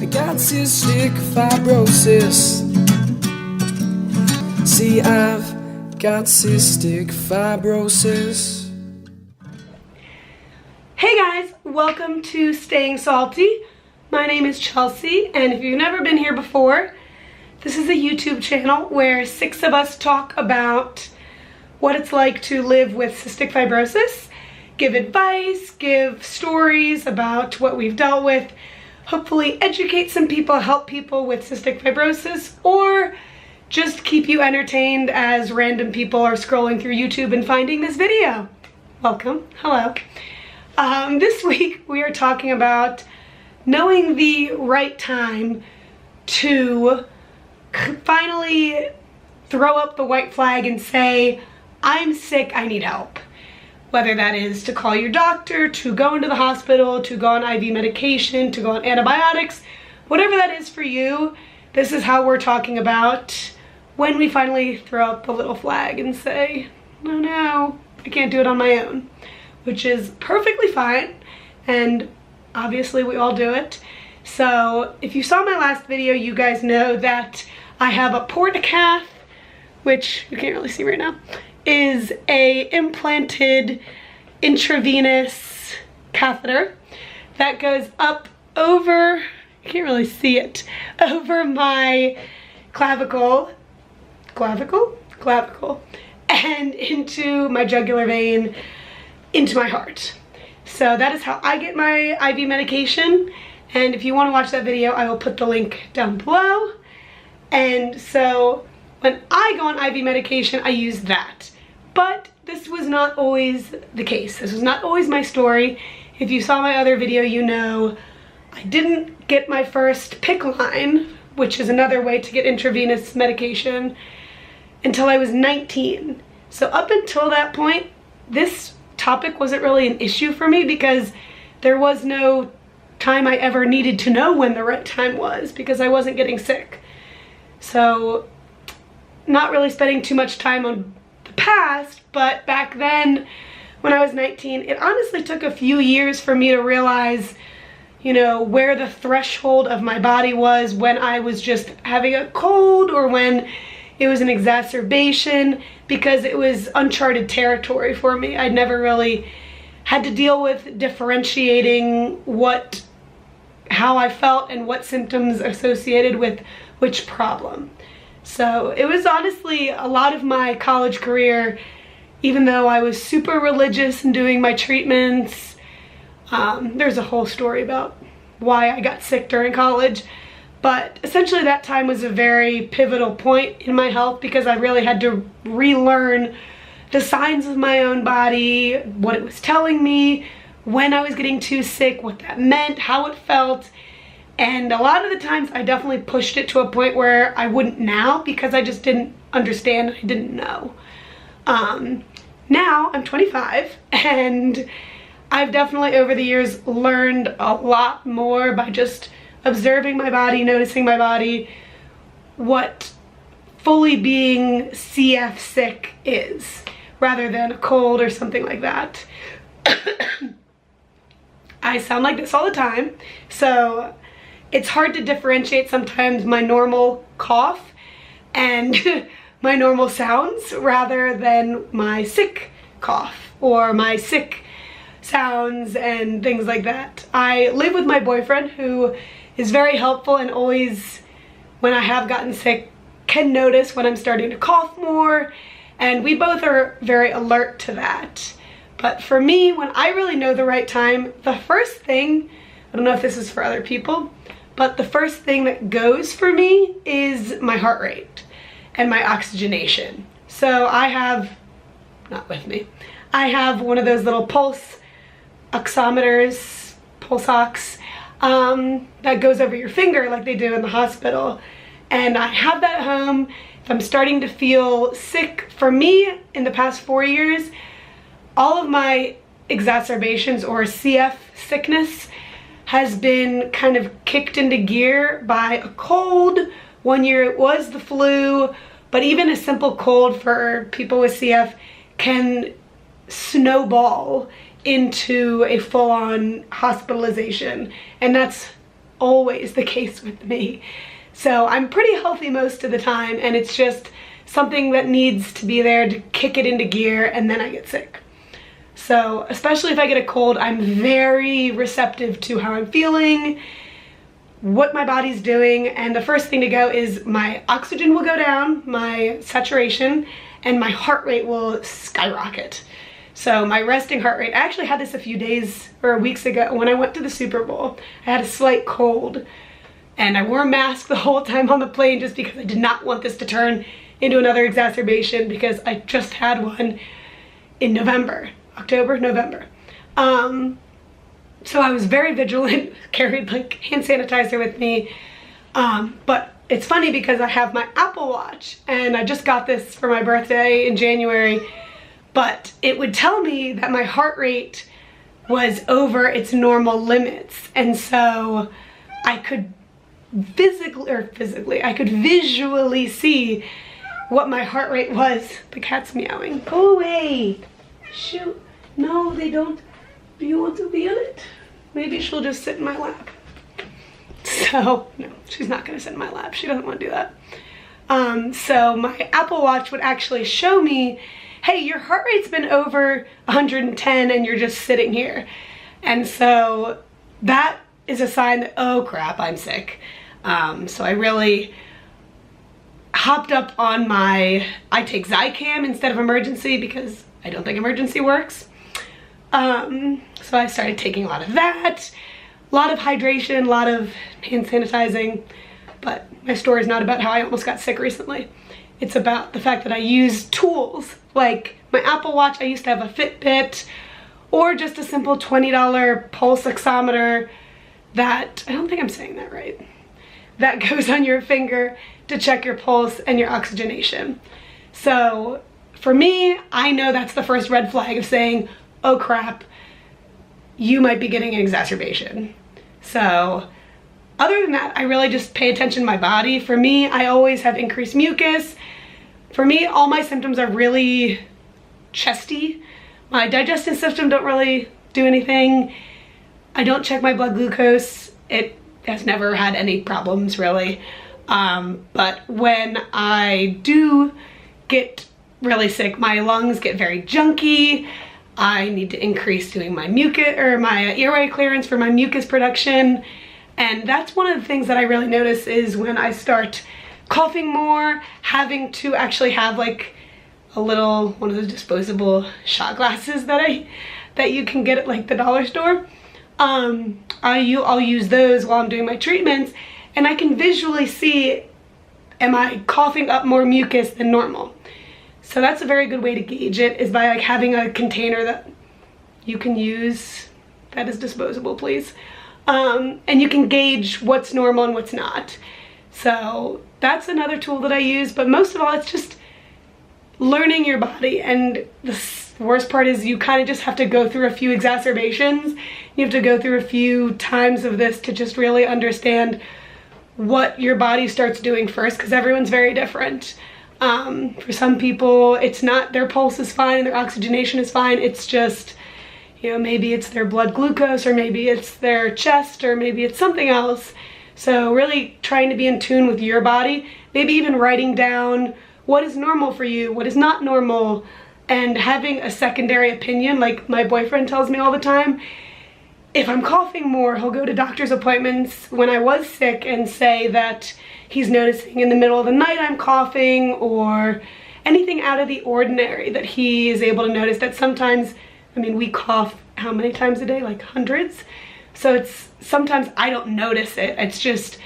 I got cystic fibrosis. See, I've got cystic fibrosis. Hey guys, welcome to Staying Salty. My name is Chelsea, and if you've never been here before, this is a YouTube channel where 6 of us talk about what it's like to live with cystic fibrosis, give advice, give stories about what we've dealt with, hopefully educate some people, help people with cystic fibrosis, or just keep you entertained as random people are scrolling through YouTube and finding this video. Welcome, hello. This week we are talking about knowing the right time to finally throw up the white flag and say, I'm sick, I need help. Whether that is to call your doctor, to go into the hospital, to go on IV medication, to go on antibiotics, whatever that is for you, this is how we're talking about when we finally throw up the little flag and say, oh no, I can't do it on my own, which is perfectly fine, and obviously we all do it. So if you saw my last video, you guys know that I have a portacath, which you can't really see right now, is a implanted intravenous catheter that goes up over, you can't really see it, over my clavicle, and into my jugular vein, into my heart. So that is how I get my IV medication, and if you want to watch that video, I will put the link down below. And so when I go on IV medication, I use that. But this was not always the case. This was not always my story. If you saw my other video, you know I didn't get my first PICC line, which is another way to get intravenous medication, until I was 19. So up until that point, this topic wasn't really an issue for me because there was no time I ever needed to know when the right time was because I wasn't getting sick. So not really spending too much time on the past, but back then when I was 19, it honestly took a few years for me to realize, you know, where the threshold of my body was when I was just having a cold or when it was an exacerbation, because it was uncharted territory for me. I'd never really had to deal with differentiating how I felt and what symptoms associated with which problem. So it was honestly a lot of my college career, even though I was super religious and doing my treatments. There's a whole story about why I got sick during college. But essentially that time was a very pivotal point in my health because I really had to relearn the signs of my own body, what it was telling me, when I was getting too sick, what that meant, how it felt. And a lot of the times I definitely pushed it to a point where I wouldn't now because I just didn't understand, I didn't know. Now I'm 25 and I've definitely over the years learned a lot more by just observing my body, noticing my body, what fully being CF sick is, rather than a cold or something like that. I sound like this all the time, so it's hard to differentiate sometimes my normal cough and my normal sounds rather than my sick cough or my sick sounds and things like that. I live with my boyfriend who is very helpful and always, when I have gotten sick, can notice when I'm starting to cough more, and we both are very alert to that. But for me, when I really know the right time, the first thing, I don't know if this is for other people, but the first thing that goes for me is my heart rate and my oxygenation. So I have, not with me, I have one of those little pulse oximeters, pulse ox, that goes over your finger like they do in the hospital. And I have that at home. If I'm starting to feel sick, for me, in the past 4 years, all of my exacerbations or CF sickness has been kind of kicked into gear by a cold. 1 year it was the flu, but even a simple cold for people with CF can snowball into a full-on hospitalization, and that's always the case with me. So I'm pretty healthy most of the time, and it's just something that needs to be there to kick it into gear, and then I get sick. So especially if I get a cold, I'm very receptive to how I'm feeling, what my body's doing, and the first thing to go is my oxygen will go down, my saturation, and my heart rate will skyrocket. So my resting heart rate, I actually had this a few days or weeks ago when I went to the Super Bowl. I had a slight cold, and I wore a mask the whole time on the plane just because I did not want this to turn into another exacerbation, because I just had one in November, November. So I was very vigilant, carried like hand sanitizer with me. But it's funny because I have my Apple Watch, and I just got this for my birthday in January, but it would tell me that my heart rate was over its normal limits. And so I could I could visually see what my heart rate was. The cat's meowing. Go away. Shoot. No, they don't. Do you want to be on it? Maybe she'll just sit in my lap. So, no, she's not gonna sit in my lap. She doesn't want to do that. So my Apple Watch would actually show me, hey, your heart rate's been over 110 and you're just sitting here. And so that is a sign that, oh crap, I'm sick. So I really hopped up on I take Zicam instead of emergency because I don't think emergency works. So I started taking a lot of that, a lot of hydration, a lot of hand sanitizing, but my story is not about how I almost got sick recently. It's about the fact that I use tools like my Apple Watch. I used to have a Fitbit, or just a simple $20 pulse oximeter that, I don't think I'm saying that right, that goes on your finger to check your pulse and your oxygenation. So for me, I know that's the first red flag of saying, oh crap, you might be getting an exacerbation. So other than that, I really just pay attention to my body. For me, I always have increased mucus. For me, all my symptoms are really chesty. My digestive system don't really do anything. I don't check my blood glucose. It has never had any problems really. But when I do get really sick, my lungs get very junky. I need to increase doing my mucus or my airway clearance for my mucus production. And that's one of the things that I really notice is when I start coughing more, having to actually have like a little, one of those disposable shot glasses that you can get at like the dollar store. I'll use those while I'm doing my treatments, and I can visually see, am I coughing up more mucus than normal? So that's a very good way to gauge it, is by like having a container that you can use that is disposable, please. And you can gauge what's normal and what's not. So that's another tool that I use, but most of all, it's just learning your body. And the worst part is you kind of just have to go through a few exacerbations. You have to go through a few times of this to just really understand what your body starts doing first, because everyone's very different. For some people, it's not, their pulse is fine and their oxygenation is fine. It's just, you know, maybe it's their blood glucose, or maybe it's their chest, or maybe it's something else. So really trying to be in tune with your body, maybe even writing down what is normal for you, what is not normal, and having a secondary opinion. Like my boyfriend tells me all the time, if I'm coughing more, he'll go to doctor's appointments when I was sick and say that he's noticing in the middle of the night I'm coughing, or anything out of the ordinary that he is able to notice. That sometimes, I mean, we cough how many times a day? Like hundreds. So it's, sometimes I don't notice it. It's just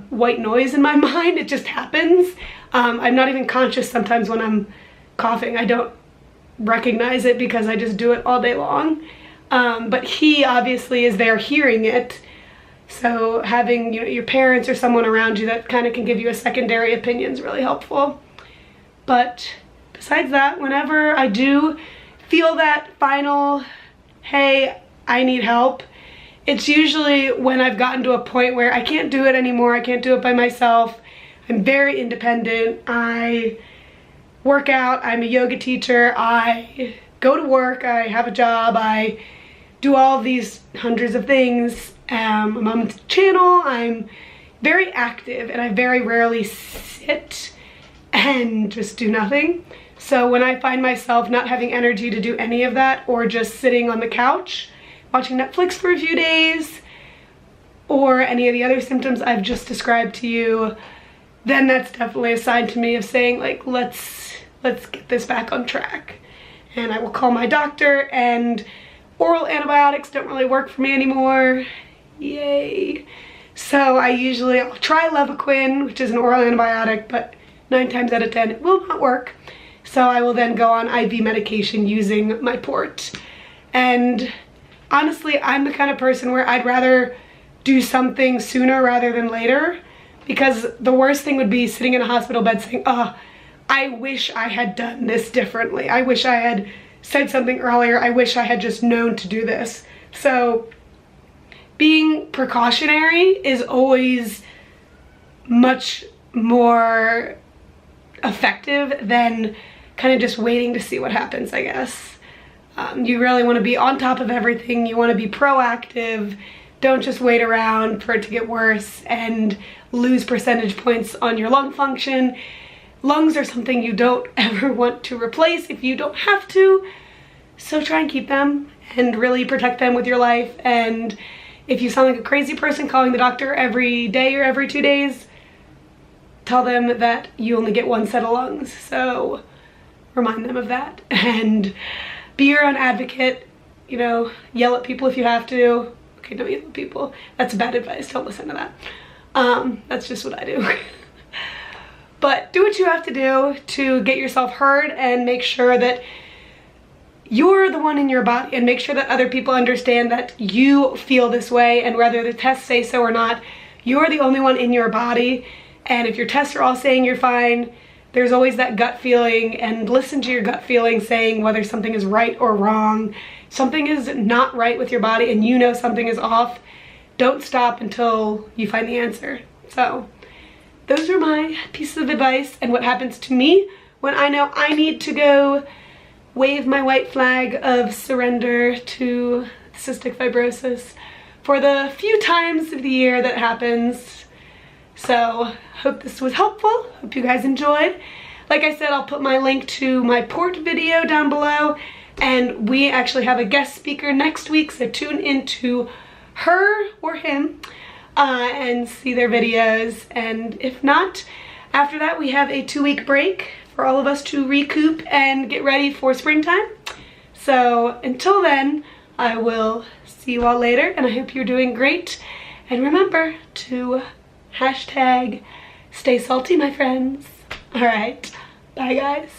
white noise in my mind. It just happens. I'm not even conscious sometimes when I'm coughing. I don't recognize it because I just do it all day long. But he obviously is there hearing it. So having, you know, your parents or someone around you that kind of can give you a secondary opinion is really helpful. But besides that, whenever I do feel that final, hey, I need help, it's usually when I've gotten to a point where I can't do it anymore. I can't do it by myself. I'm very independent. I work out. I'm a yoga teacher. I go to work. I have a job. I do all of these hundreds of things. I'm on the channel. I'm very active and I very rarely sit and just do nothing. So when I find myself not having energy to do any of that, or just sitting on the couch watching Netflix for a few days, or any of the other symptoms I've just described to you, then that's definitely a sign to me of saying, like, let's get this back on track. And I will call my doctor, and oral antibiotics don't really work for me anymore. Yay. So I'll try Levaquin, which is an oral antibiotic, but 9 times out of 10 it will not work. So I will then go on IV medication using my port. And honestly, I'm the kind of person where I'd rather do something sooner rather than later, because the worst thing would be sitting in a hospital bed saying, oh, I wish I had done this differently. I wish I had said something earlier. I wish I had just known to do this. So being precautionary is always much more effective than kind of just waiting to see what happens, I guess. You really want to be on top of everything. You want to be proactive. Don't just wait around for it to get worse and lose percentage points on your lung function. Lungs are something you don't ever want to replace if you don't have to. So try and keep them and really protect them with your life. And if you sound like a crazy person calling the doctor every day or every 2 days, tell them that you only get one set of lungs. So remind them of that. And be your own advocate. You know, yell at people if you have to. Okay, don't yell at people. That's bad advice. Don't listen to that. That's just what I do. But do what you have to do to get yourself heard, and make sure that you're the one in your body, and make sure that other people understand that you feel this way, and whether the tests say so or not, you're the only one in your body. And if your tests are all saying you're fine, there's always that gut feeling, and listen to your gut feeling saying whether something is right or wrong. Something is not right with your body and you know something is off. Don't stop until you find the answer. So those are my pieces of advice and what happens to me when I know I need to go wave my white flag of surrender to cystic fibrosis for the few times of the year that happens. So hope this was helpful. Hope you guys enjoyed. Like I said, I'll put my link to my port video down below, and we actually have a guest speaker next week, so tune into her or him and see their videos. And if not, after that we have a 2-week break for all of us to recoup and get ready for springtime. So until then, I will see you all later, and I hope you're doing great. And remember to # stay salty, my friends. All right, bye guys.